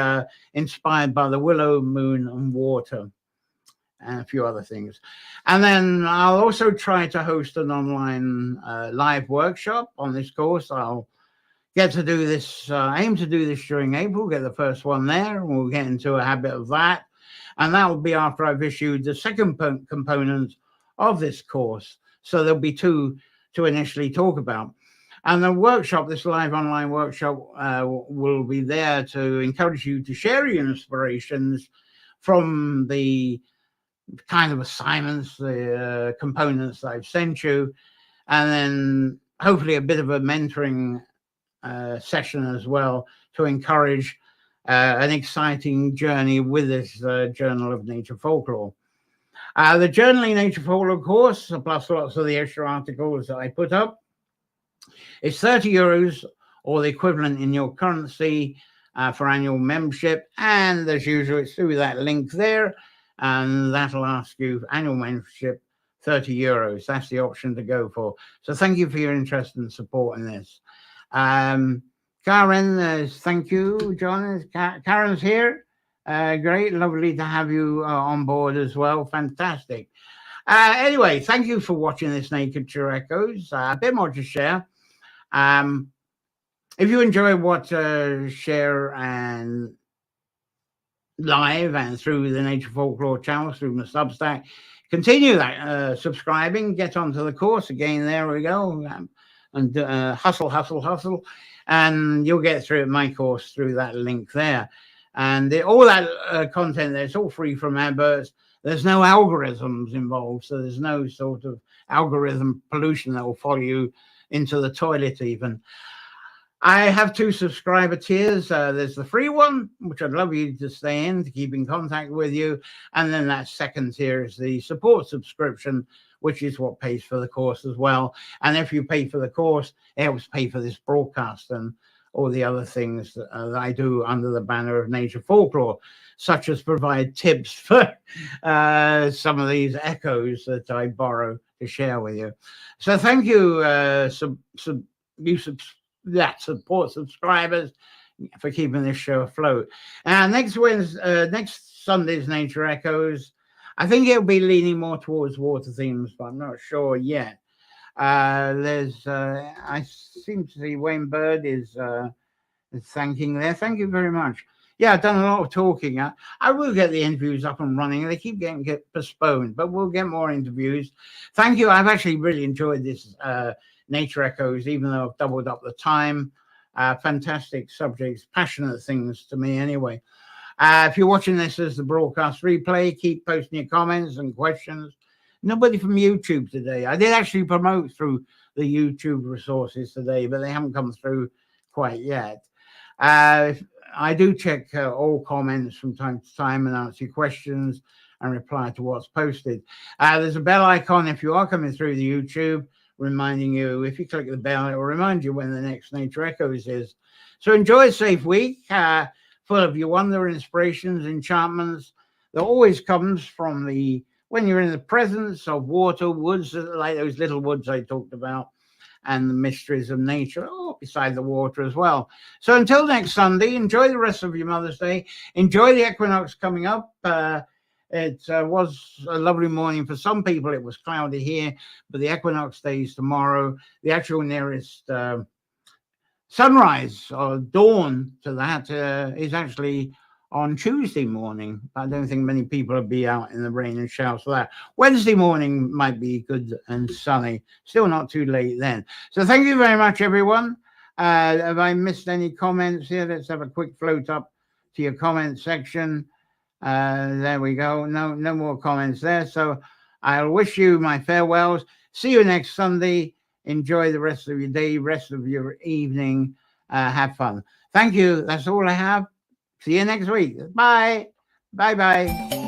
inspired by the willow, moon, and water, and a few other things. And then I'll also try to host an online live workshop on this course. I'll get to do this, aim to do this during April, get the first one there, and we'll get into a habit of that. And that will be after I've issued the second component of this course. So there'll be 2 to initially talk about. And the workshop, this live online workshop, will be there to encourage you to share your inspirations from the kind of assignments, the components I've sent you, and then hopefully a bit of a mentoring session as well to encourage an exciting journey with this Journal of Nature Folklore. The Journaling Nature Folklore course, plus lots of the extra articles that I put up, is €30 or the equivalent in your currency for annual membership. And as usual, it's through that link there, and that'll ask you for annual membership, €30. That's the option to go for. So thank you for your interest and support in this. Karen, thank you, John. Karen's here. Great, lovely to have you on board as well. Fantastic. Anyway, thank you for watching this Nature Echoes. A bit more to share. If you enjoy what share and live and through the Nature Folklore channel, through my Substack, continue that subscribing, get onto the course again. There we go. And hustle, and you'll get through my course through that link there. And all that content there, it's all free from adverts. There's no algorithms involved, so there's no sort of algorithm pollution that will follow you into the toilet even. I have 2 subscriber tiers. There's the free one, which I'd love you to stay in to keep in contact with you. And then that second tier is the support subscription, which is what pays for the course as well. And if you pay for the course, it helps pay for this broadcast and all the other things that I do under the banner of Nature Folklore, such as provide tips for some of these echoes that I borrow to share with you. So thank you, support subscribers, for keeping this show afloat. And next Sunday's Nature Echoes, I think it'll be leaning more towards water themes, but I'm not sure yet. I seem to see Wayne Bird is thanking there. Thank you very much. Yeah, I've done a lot of talking. I will get the interviews up and running. They keep getting postponed, but we'll get more interviews. Thank you. I've actually really enjoyed this Nature Echoes, even though I've doubled up the time. Fantastic subjects, passionate things to me anyway. If you're watching this as the broadcast replay, keep posting your comments and questions. Nobody from YouTube today. I did actually promote through the YouTube resources today, but they haven't come through quite yet. I do check all comments from time to time and answer questions and reply to what's posted. There's a bell icon if you are coming through the YouTube, reminding you, if you click the bell, it will remind you when the next Nature Echoes is. So enjoy a safe week, full of your wonder, inspirations, enchantments that always comes from when you're in the presence of water, woods, like those little woods I talked about, and the mysteries of nature, beside the water as well. So until next Sunday, enjoy the rest of your Mother's Day. Enjoy the equinox coming up. It was a lovely morning. For some people, it was cloudy here, but the equinox day is tomorrow. The actual nearest sunrise or dawn to that is actually on Tuesday morning. I don't think many people will be out in the rain and showers for that. Wednesday morning might be good and sunny. Still not too late then. So thank you very much, everyone. Have I missed any comments here? Let's have a quick float up to your comment section. There we go. No more comments there. So I'll wish you my farewells. See you next Sunday. Enjoy the rest of your day, rest of your evening. Have fun. Thank you. That's all I have. See you next week. Bye. Bye-bye.